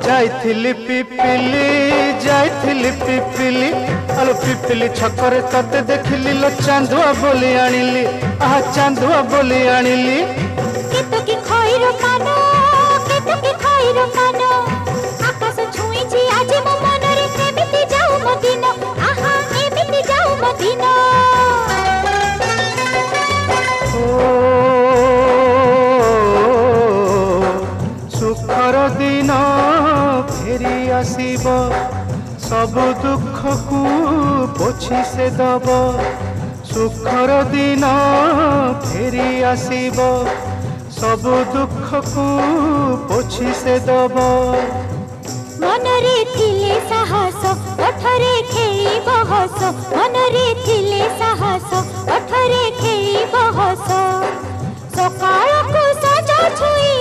जाइथिली पिपिली आलो पिपिली छकरे तते देखिली लो चांदुआ बोली आनिली आहा चांदुआ बोली आनिली केतो की खइरो कानो केतो की खइरो कानो आकाश छुईची आज मो मनरे एमिति जाऊ मदिनो आहा एमिति जाऊ मदिनो सुखर दिन फेरी आसीब सब दुख को पोछि से दब सुखर दिन फेरी आसीब सब दुख को पोछि से दब मनरे थिले साहस ओठरे खेलिब हस मनरे थिले साहस ओठरे खेलिब हस सकाळ को सजा छुई